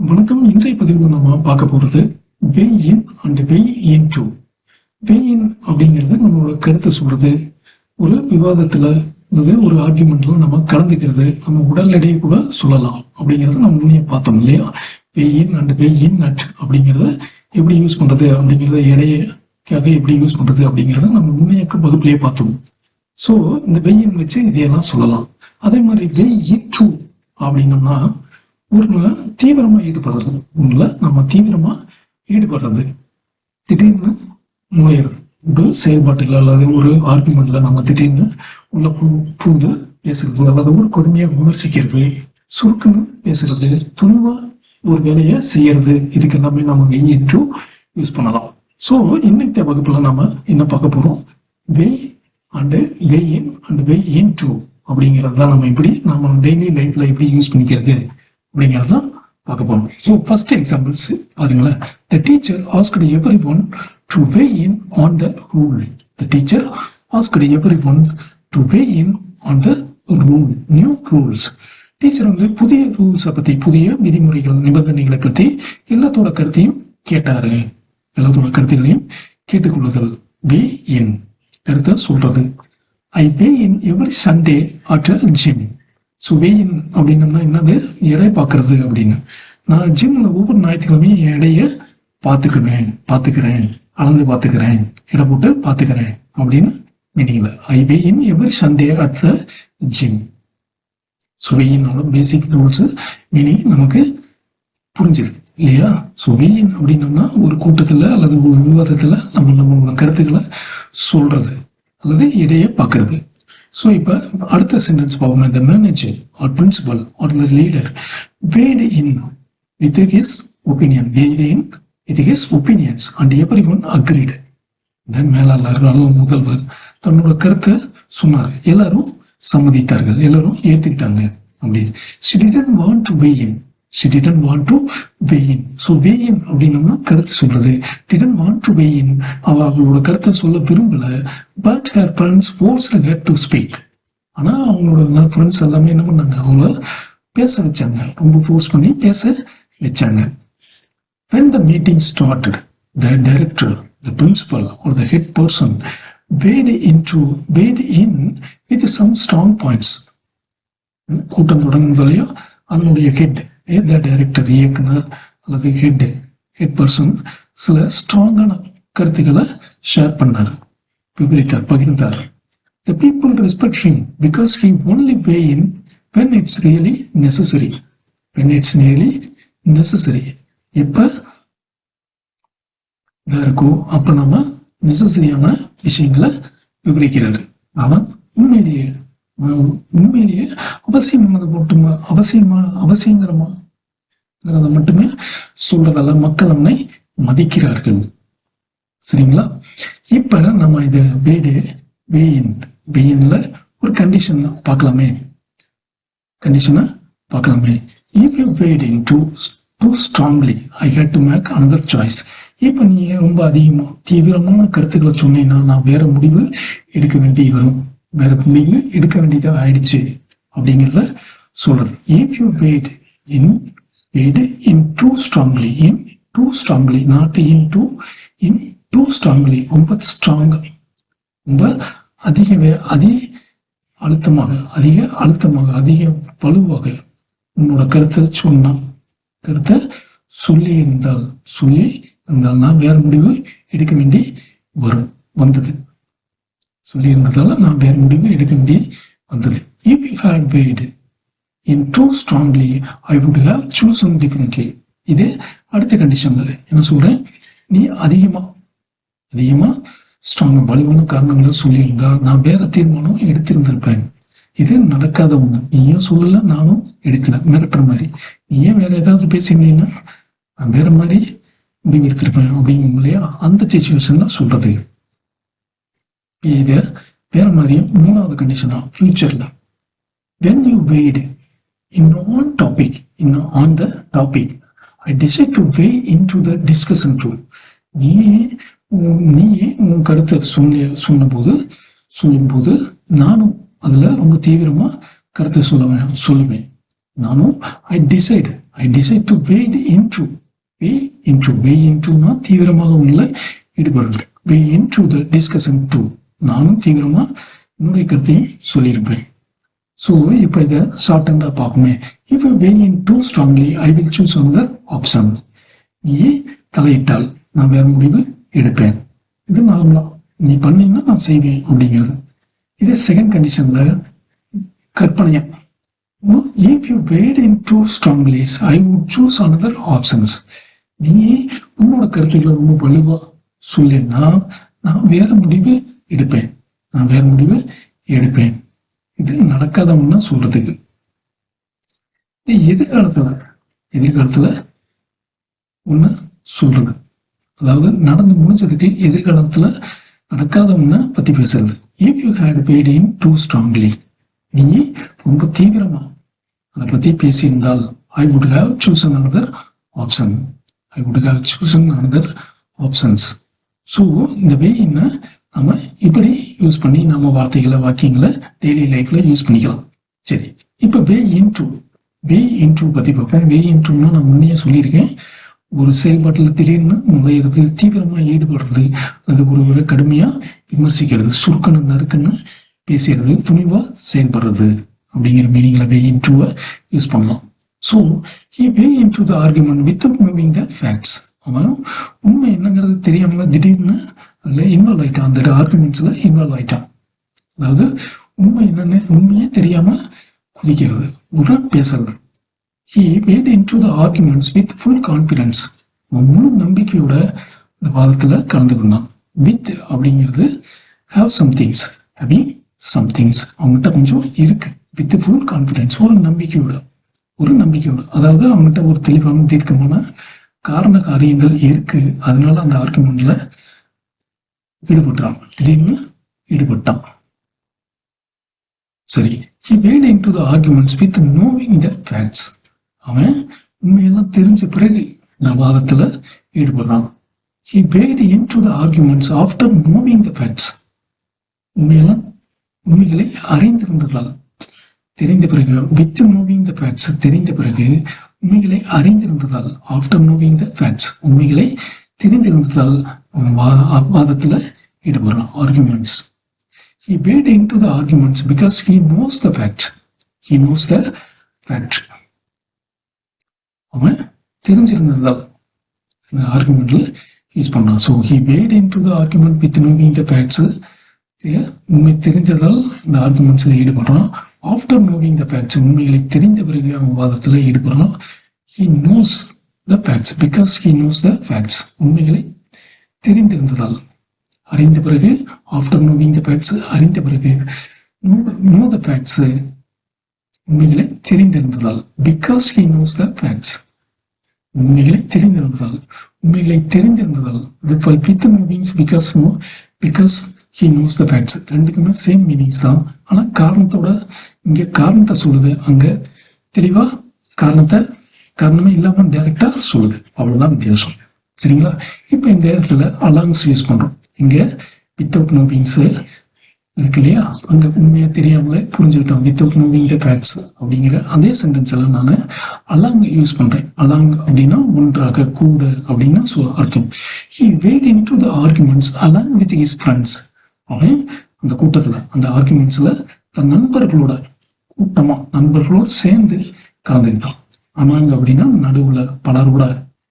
வணக்கம். இன்றைய பதிவில் நம்ம பார்க்க போறது வே in and weigh in two. வே இன் அப்படிங்கிறது நம்மளோட கருத்தை சொல்றது, ஒரு விவாதத்துல அல்லது ஒரு ஆர்குமெண்ட்ல நம்ம கலந்துக்கிறது, நம்ம உடல் எடையை கூட சொல்லலாம் அப்படிங்கறத நம்ம முன்னே பார்த்தோம் இல்லையா. வே in and weigh in at அப்படிங்கறத எப்படி யூஸ் பண்றது அப்படிங்கறத, எடைக்காக எப்படி யூஸ் பண்றது அப்படிங்கறத நம்ம முன்னைய வகுப்புலயே பார்த்தோம். ஸோ இந்த வே இன் வச்சு இதையெல்லாம் சொல்லலாம். அதே மாதிரி வே இன் டூ அப்படின்னம்னா ஒரு தீவிரமா ஈடுபடுறது, ஒண்ணுல நம்ம தீவிரமா ஈடுபடுறது, திடீர்னு நுழையிறது, ஒரு செயல்பாட்டுல அல்லது ஒரு ஆர்குமெண்ட்ல நம்ம திடீர்னு உள்ள பூந்து பேசுறது, அல்லது ஒரு கொடுமையா விமர்சிக்கிறது, சுருக்குன்னு பேசுறது, துணிவா ஒரு வேலையை செய்யறது, இதுக்கு எல்லாமே நம்ம வே இன் டூ யூஸ் பண்ணலாம். ஸோ இன்னைக்கு வகுப்புல நாம என்ன பார்க்க போறோம், weigh and weigh in and weigh into அப்படிங்கிறது தான் நம்ம டெய்லி லைஃப்ல எப்படி யூஸ் பண்ணிக்கிறது அப்படிங்கிறதான் பார்க்க போறோம். ஸோ ஃபர்ஸ்ட் எக்ஸாம்பிள்ஸ் பாருங்களேன். The teacher asked everyone to weigh in on the rule. The teacher asked everyone to weigh in on the rule. New rules. Teacher புதிய ரூல்ஸை பத்தி, புதிய விதிமுறைகள், நிபந்தனைகளை பத்தி எல்லாத்தோட கருத்தையும் கேட்டாரு. எல்லாத்தோட கருத்துகளையும் கேட்டுக்கொள்ளுதல், வே இன், கருத்தை சொல்றது. I weigh in every Sunday at a gym. So weigh in அப்படின்னம்னா என்னது, எடை பார்க்கறது அப்படின்னு. நான் ஜிம்ல ஒவ்வொரு ஞாயிற்றுக்கிழமையும் என் எடைய பார்த்துக்கிறேன், அளந்து பார்த்துக்கிறேன், எடை போட்டு பார்த்துக்கிறேன் அப்படின்னு மீனிங்ல. I weigh in every Sunday at the gym. So வெயினோட பேசிக் ரூல்ஸ் மீனிங் நமக்கு புரிஞ்சுது இல்லையா. ஸோ வெயின் அப்படின்னம்னா ஒரு கூட்டத்துல அல்லது ஒரு விவாதத்துல நம்மளோட கருத்துக்களை சொல்றது அல்லது எடையை பார்க்கறது. ஸோ இப்போ அடுத்த சென்டென்ஸ் பார்ப்போம். The manager or principal or the leader weighed in with his opinion. Weighed in with his opinions and everyone agreed. The மேலாளர் அல்லது முதல்வர் தன்னோட கருத்தை சொன்னார், எல்லாரும் சம்மதித்தார்கள், எல்லாரும் ஏத்துக்கிட்டாங்க அப்படின்னு. She didn't want to weigh in. She didn't want to weigh in. So weigh in அப்படின்னா கருத்து சொல்றது. Didn't want to weigh in. அவளோட கருத்தை சொல்ல விரும்பல. But her friends forced her to speak. ஆனா அவங்களோட ஃப்ரெண்ட்ஸ் எல்லாமே என்ன பண்ணாங்க, அவங்கள பேச வச்சாங்க, ரொம்ப ஃபோர்ஸ் பண்ணி பேச வச்சாங்க. When the meeting started, the director, the principal or the head person weighed in with some strong points. கூட்டம் தொடங்குவதையோ அதனுடைய ஹெட், த டைரக்டர், இயக்குனர் அல்லது ஹெட் பர்சன் சில ஸ்ட்ராங்கான கருத்துக்களை ஷேர் பண்ணார், விவரித்தார், பகிர்ந்தார். The people respect him because he only weigh in when it's really necessary. When it's really necessary. எப்ப இருக்கோ அப்ப நம்ம நெசசரியான விஷயங்களை விவரிக்கிறாரு. அவன் உண்மையிலேயே அவசியமானது மட்டுமே, அவசியங்கிறத மட்டுமே சொல்றதால மக்கள் நம்மை மதிக்கிறார்கள். சரிங்களா. இப்ப நம்ம இத வெயின்ல ஒரு கண்டிஷனை பார்க்கலாமே. If you weighed in too strongly, I had to make another choice. இப்ப நீ ரொம்ப தீவிரமான கருத்துக்களை சொன்னீங்கன்னா நான் வேற முடிவு எடுக்க வேண்டியதா ஆயிடுச்சு அப்படிங்கிறத சொல்றது. If you weighed in too strongly, not in too strongly, ரொம்ப ஸ்ட்ராங்கா, ரொம்ப அதிக அழுத்தமாக, அதிக வலுவாக உன்னோட கருத்தை சொல்லி இருந்தால் நான் வேற முடிவு எடுக்க வேண்டி வந்தது. சொல்லி இருந்ததால நான் வேற முடிவு எடுக்க வேண்டி வந்தது. If you had weighed in too strongly, I would have chosen differently. இது அடுத்த கண்டிஷன்ல என்ன சொல்றேன், நீ அதிகமா ஸ்ட்ராங்கா வலுவான காரணங்களை சொல்லியிருந்தா நான் வேற தீர்மானம் எடுத்திருந்திருப்பேன். இது நடக்காத ஒண்ணு, நீயும் சொல்லல, நானும் எடுக்கல, மிரட்டுற மாதிரி. நீயே வேற ஏதாவது பேசியிருந்தீங்கன்னா நான் வேற மாதிரி முடிவு எடுத்திருப்பேன் அப்படிங்கும் இல்லையா. அந்த சிச்சுவேஷன்ல சொல்றது. இது வேற மாதிரி. மூணாவது கண்டிஷனா ஃபியூச்சர்ல, when you weighed in on the topic, I decide to weigh into the discussion too. நீயே உன் கருத்தை சொல்லும்போது நானும் அதுல ரொம்ப தீவிரமா கருத்தை சொல்லுவேன். நானும் I I decide to wade into weigh இன்டுனா தீவிரமாக உள்ள ஈடுபடுறது. Weigh into the discussion too, நானும் தீவிரமா என்னுடைய கருத்தையும் சொல்லியிருப்பேன். ஸோ இப்போ இதை ஷார்ட் அண்டா பார்ப்போமே. If weigh in two strongly I will choose another option. நீ தலையிட்டால் நான் வேற முடிவு எடுப்பேன். இது நார்மலா நீ பண்ணீங்கன்னா நான் செய்வேன் அப்படிங்கிறது. இதே செகண்ட் கண்டிஷன்ல கற்பனையா, if you wade in two strongly I would choose another options. நீ உன்னோட கருத்துக்களை ரொம்ப வலுவா சொல்லினா நான் வேற முடிவு எடுப்பேன். இது நடக்காதவன்னா சொல்றதுக்கு. எதிர்காலத்துல ஒண்ணு சொல்றது, அதாவது நடந்து முடிஞ்சதுக்கு எதிர்காலத்துல நடக்காதவன்னா பத்தி பேசுறது. If you had wade in two strongly, நீ ரொம்ப தீவிரமா அதை பத்தி பேசியிருந்தால் I would have chosen another options. So இந்த வே என்ன நம்ம இப்படி யூஸ் பண்ணி நம்ம வார்த்தைகளை வாக்கியங்களை டெய்லி லைஃப்ல யூஸ் பண்ணிக்கலாம். சரி, இப்ப வே இன்ட்ரூ பத்தி பார்ப்போம். வே இன்ட்ரூன்னா நான் முன்னையே சொல்லியிருக்கேன், ஒரு செயல்பாட்டில் திடீர்னு நுழையிறது, தீவிரமா ஈடுபடுறது, அது ஒரு கடுமையா விமர்சிக்கிறது, சுருக்கன்னு நறுக்குன்னு பேசுறது, துணிவா செயல்படுறது அப்படிங்கிற மீனிங்ல வே இன்ட்ரூவை யூஸ் பண்ணலாம். So he way into the argument without knowing the facts. அவன் உண்மை என்னங்கிறது தெரியாம திடீர்னு அதுல இன்வால்வ் ஆயிட்டான், அந்த ஆர்குமெண்ட்ஸ்ல இன்வால்வ் ஆயிட்டான். அதாவது உண்மை என்னன்னு உண்மையே தெரியாம குதிக்கிறது, ஒரு பேசுறது. he wade into the arguments with full confidence. அவன் முழு நம்பிக்கையோட இந்த வாதத்துல கலந்துக்கணும். வித் அப்படிங்கிறது have some things, அவங்ககிட்ட கொஞ்சம் இருக்கு. வித் ஃபுல் கான்பிடன்ஸ், ஒரு நம்பிக்கையோட, அதாவது அவங்ககிட்ட ஒரு தெளிவான தீர்க்கமான காரண காரியங்கள் இருக்கு. அதனால அந்த ஆர்குமெண்ட்ல திடீர்னு ஈடுபட்டான். சரி, he wade into the arguments with knowing the facts. அவன் உண்மையெல்லாம் தெரிஞ்ச பிறகு இந்த வாதத்துல ஈடுபடுறான். he wade into the arguments after knowing the facts. உண்மைகளை அறிந்திருந்ததால், தெரிந்த பிறகு, வித் நோவிங் த ஃபேக்ட்ஸ், தெரிந்த பிறகு, உண்மைகளை அறிந்திருந்ததால், ஆஃப்டர் நோவிங் த ஃபேக்ட்ஸ், உண்மைகளை தெரிந்திருந்ததால் வாதத்துல ஈடுபடுறான். Arguments. He wade into the arguments because he knows the fact. அவன் தெரிஞ்சிருந்ததால் இந்த ஆர்குமெண்ட்ல யூஸ் பண்ணான். So he wade into the argument with knowing the facts. உண்மை தெரிஞ்சதால் இந்த ஆர்குமெண்ட்ஸ்ல ஈடுபடுறான். ஆஃப்டர் நோவிங் த facts, உண்மைகளை தெரிந்த பிறகு அவன் வாதத்துல ஈடுபடுறான். he knows the facts because he knows the facts. உண்மைகளை தெரிந்திருந்ததால், அறிந்த பிறகு, ஆஃப்டர் நோவிங் த ஃபேக்ட்ஸ், அறிந்த பிறகு, நோ த ஃபேக்ட்ஸ், உண்மைகளை தெரிந்திருந்ததால், because he knows the facts, உண்மைகளை தெரிந்திருந்ததால், with meanings because he knows the facts, ரெண்டுக்குமே சேம் மீனிங்ஸ் தான். ஆனா காரணத்தோட, இங்க காரணத்தை சொல்லுது, அங்க தெளிவா காரணமே இல்லாம டைரக்டா சொல்லுது. அவ்வளவுதான் வித்தியாசம். சரிங்களா? இப்ப இந்த இடத்துல அலாங்ஸ் யூஸ் பண்றோம். இங்க வித்தவுட் நோவிங்ஸ் இருக்கு இல்லையா, அங்க உண்மையா தெரியாமலே புரிஞ்சுக்கிட்டோம். வித்தவுட் நோவிங் த ஃபேக்ட்ஸ் அப்படிங்கிற அதே சென்டென்ஸ்ல நான் அலாங் யூஸ் பண்றேன். அலாங் அப்படின்னா ஒன்றாக, கூட அப்படின்னு அர்த்தம். he wade into the arguments along with his friends. அவன் அந்த கூட்டத்துல, அந்த ஆர்குமெண்ட்ஸ்ல தன் நண்பர்களோட சேர்ந்து கலந்துக்கிட்டான். அமாங்க அப்படின்னா நடுவுல, பலரோட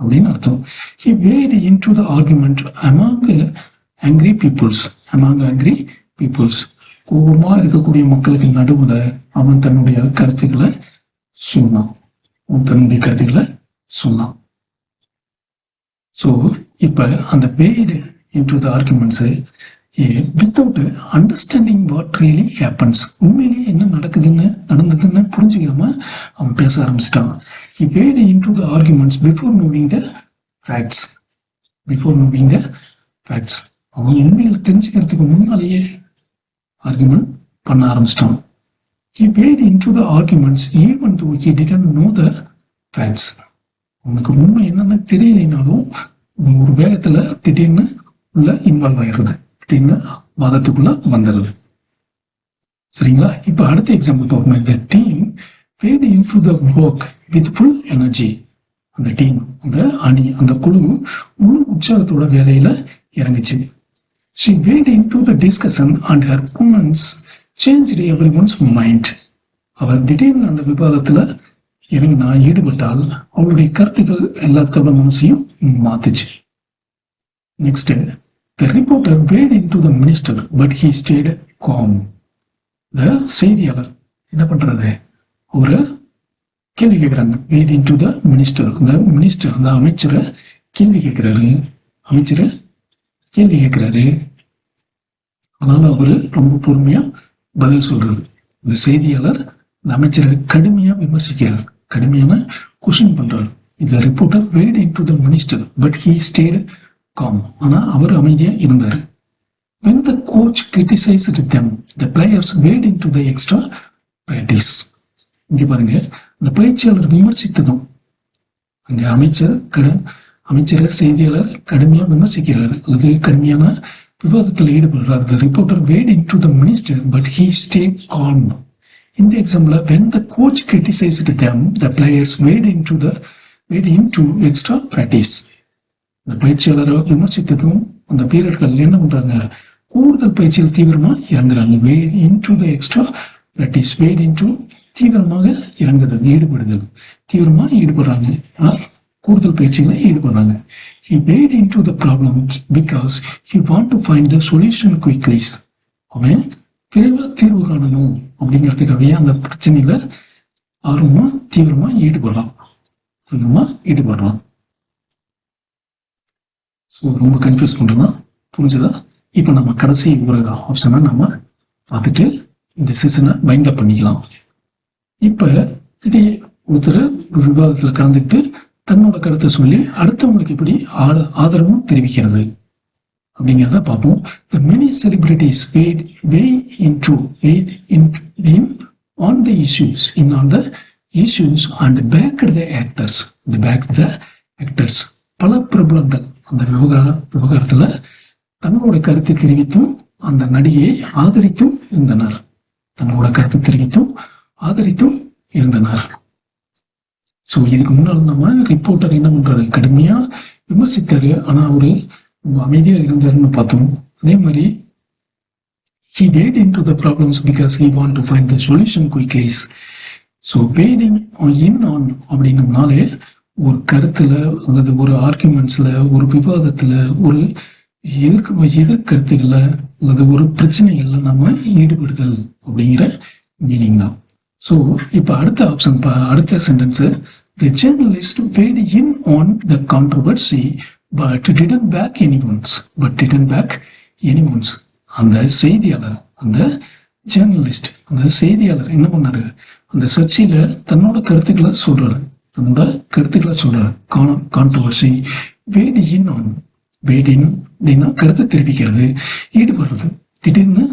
அப்படின்னு அர்த்தம். he wade into the argument among angry peoples. கோபமா இருக்கக்கூடிய மக்களுக்கு நடுவுல அவன் தன்னுடைய கருத்துக்களை சொன்னான். ஸோ இப்ப அந்த wade into the arguments without understanding what really happens, உண்மையிலேயே என்ன நடந்ததுன்னு புரிஞ்சுக்காம அவன் பேச ஆரம்பிச்சிட்டான். he wade into the arguments before knowing the facts. அவன் உண்மையில தெரிஞ்சுக்கிறதுக்கு முன்னாலேயே ஆர்குமெண்ட் பண்ண ஆரம்பிச்சிட்டான். he wade into the arguments even though he didn't know the facts. உனக்கு உண்மை என்னன்னு தெரியலைனாலும் ஒரு வேகத்துல திடீர்னு உள்ள இன்வால்வ் ஆயிடுறது, திடீர்னு வாதத்துக்குள்ள வந்துடுது. சரிங்களா? இப்ப அடுத்த எக்ஸாம்பிள் பார்க்கணும். இந்த team paid into the work with full energy. அந்த டீம், அந்த அணி, அந்த குழு முழு உற்சாகத்தோட வேலையில இறங்குச்சு. She wade into the discussion and her comments changed everyone's mind. அவர் திடீர்னு அந்த விவாதத்துல இறங்கினா, ஈடுபட்டால் அவளுடைய கருத்துக்கள் எல்லாத்தோட மனசையும் மாத்துச்சு. Next, the reporter wade into the minister but he stayed calm. the செய்தியாளர் என்ன பண்றாரு, ஒரு கேள்வி கேட்கிறாங்க. wade into the minister, the minister அந்த அமைச்சரை கேள்வி கேட்கிறாரு. அதனால அவரு ரொம்ப பொறுமையா பதில் சொல்றாரு. இந்த செய்தியாளர் இந்த அமைச்சரை கடுமையா விமர்சிக்கிறார், கடுமையான கொஸ்டின் பண்றாரு. இந்த reporter wade into the minister but he stayed calm. ஆனா அவர் அமைதியா இருந்தாரு. when the coach criticized them, the players wade into the extra practice. இங்க பாருங்க, இந்த பயிற்சியாளர் விமர்சித்ததும் அங்க அமைச்சரை செய்தியாளர் கடுமையா விமர்சிக்கிறார் அல்லது கடுமையான விவாதத்தில் ஈடுபடுறார். The reporter wade into the minister but he stayed calm. இந்த example, when the coach criticized them, the players wade into extra practice. இந்த பயிற்சியாளரை விமர்சித்ததும் அந்த வீரர்கள் என்ன பண்றாங்க, கூடுதல் பயிற்சியில் தீவிரமா இறங்குறாங்க. wade into the extra practice. wade into தீவிரமாக இறங்குறது, ஈடுபடுதல், தீவிரமா ஈடுபடுறாங்க, கூடுதல் பயிற்சிகளை ஈடுபடுறாங்க. He wade into the problem because he want to find the solution quickly. அவன் விரைவா தீர்வு காணணும் அப்படிங்கிறதுக்காகவே அந்த பிரச்சனையில ஆர்வமா தீவிரமா ஈடுபடுறான். ஸோ ரொம்ப கன்ஃபியூஸ் பண்றதா புரிஞ்சுதா? இப்போ நம்ம கடைசி ஒரு ஆப்ஷனை நம்ம பார்த்துட்டு இந்த செஷனை பைண்ட் அப் பண்ணிக்கலாம். இப்ப இதே ஒருத்தர் ஒரு விவாதத்துல கலந்துட்டு தன்னோட கருத்தை சொல்லி அடுத்தவங்களுக்கு எப்படி ஆதரவும் தெரிவிக்கிறது அப்படிங்கிறத பார்ப்போம். The many celebrities weigh in on the issues and backed the actors. பல பிரபலங்கள் அந்த விவகாரத்துல தங்களோட கருத்தை தெரிவித்தும் அந்த நடிகையை ஆதரித்தும் இருந்தனர். ஸோ இதுக்கு முன்னால் நம்ம ரிப்போர்ட்டர் என்ன பண்றாரு, கடுமையா விமர்சித்தாரு, ஆனா அவரு அமைதியா இருந்தாருன்னு பார்த்தோம். அதே மாதிரி he wade into the problems because he want to find the solution quickly. So wading in on அப்படின்னம்னாலே ஒரு கருத்துல அல்லது ஒரு ஆர்குமெண்ட்ஸ்ல, ஒரு விவாதத்துல, ஒரு எதிர்கருத்துக்களை அல்லது ஒரு பிரச்சனைகள்ல நம்ம ஈடுபடுதல் அப்படிங்கிற மீனிங் தான். ஸோ இப்போ அடுத்த sentence, the journalist weighed in on the controversy but didn't back anyone's. அந்த செய்தியாளர் என்ன பண்ணாரு, அந்த சர்ச்சையில தன்னோட கருத்துக்களை சொல்றாரு. Controversy, weighed in on, weighed in அப்படின்னா கருத்தை தெரிவிக்கிறது, ஈடுபடுறது, திடீர்னு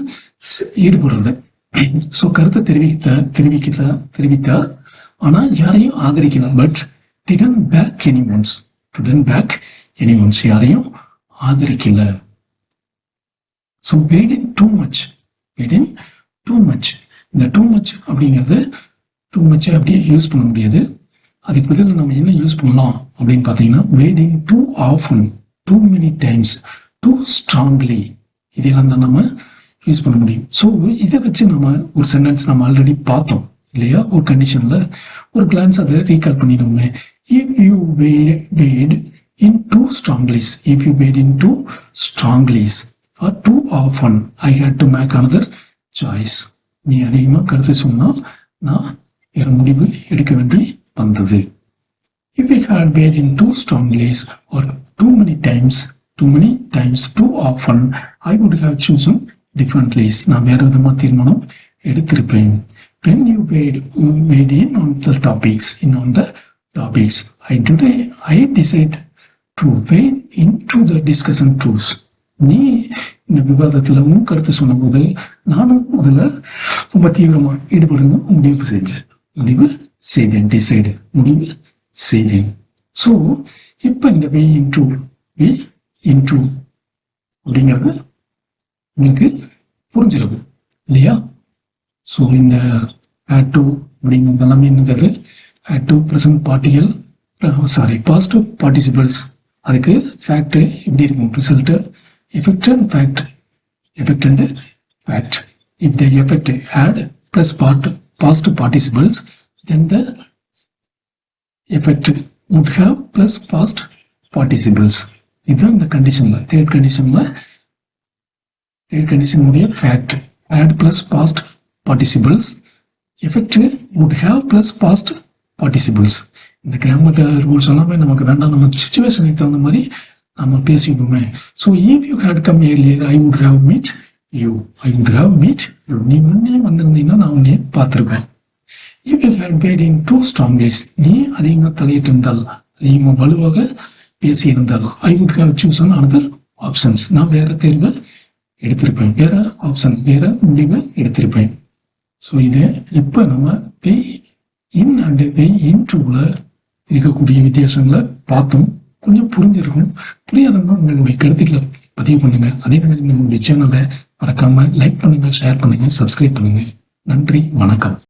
ஈடுபடுறது. ஸோ கருத்தை தெரிவித்தார், ஆனா யாரையும் ஆதரிக்கல. பட் didn't back anyone's, யாரையும் ஆதரிக்கல. So weighed in too much. இந்த too much அப்படிங்கிறது too much அப்படியே யூஸ் பண்ண முடியாது. அதுக்கு பதில் நம்ம என்ன யூஸ் பண்ணலாம் அப்படின்னு பார்த்தீங்கன்னா, weighed in too often, too many times, too strongly, இதெல்லாம் தான் நம்ம யூஸ் பண்ண முடியும். ஸோ இதை வச்சு நம்ம ஒரு சென்டென்ஸ் நம்ம ஆல்ரெடி பார்த்தோம் இல்லையா, ஒரு கண்டிஷன்ல ஒரு கிளான்ஸ் அதை recall பண்ணிடுவோமே. if you wade in too strongly or too often, I had to make another choice. நீ அதிகமா கருத்து சொன்னா நான் வேற முடிவு எடுக்க வேண்டி வந்தது. if we had waded in too strongly or too many times, too often, I would have chosen differently. நான் வேற விதமா தீர்மானம் எடுத்திருப்பேன். when you wade in on the topics, I decide to wade into the discussion too. நீ இந்த விவாதத்துல உன் கருத்து சொன்ன போது நானும் முதல்ல ரொம்ப தீவிரமா ஈடுபடுங்க முடிவு செய்தேன். ஸோ இப்ப இந்த வே இன்ட்ரூ அப்படிங்கிறது உங்களுக்கு புரிஞ்சிருக்கும் இல்லையா? ஸோ இந்த had to, அப்படிங்கிறது எல்லாமே என்னது had to present partial past participles. அதுக்கு ஃபேக்ட் எப்படி இருக்கும் result effect and fact effect and fact. If the effect had plus past participles, then the effect would have plus past participles. இதுதான் இந்த கண்டிஷன்ல third condition உடைய fact add plus past participles, effect would have plus past participles. இந்த grammar rules எல்லாமே நமக்கு வேண்டாம், நம்ம சிச்சுவேஷனுக்கு தகுந்த மாதிரி நம்ம பேசிக்கணுமே. So if you had come earlier I would have meet you. நீ முன்னே வந்திருந்தீங்கன்னா நான் உன்னைய பார்த்துருப்பேன். If you had bade in too strongly, நீ அதிகமாக தலையிட்டு இருந்தால், அதிகமாக வலுவாக பேசி இருந்தால், I would have chosen another options, நான் வேற தேர்வை எடுத்திருப்பேன், வேற ஆப்ஷன் வேற முடிவை எடுத்திருப்பேன். ஸோ இதை இப்போ நம்ம பே இன் அண்ட் பே இன் டூல இருக்கக்கூடிய வித்தியாசங்களை பார்த்தோம். கொஞ்சம் புரிஞ்சிருக்கும். புரியாதவங்க உங்களுடைய கருத்துக்களை பதிவு பண்ணுங்க. அதே மாதிரி நம்மளுடைய சேனலை மறக்காம லைக் பண்ணுங்க, ஷேர் பண்ணுங்க, சப்ஸ்கிரைப் பண்ணுங்க. நன்றி, வணக்கம்.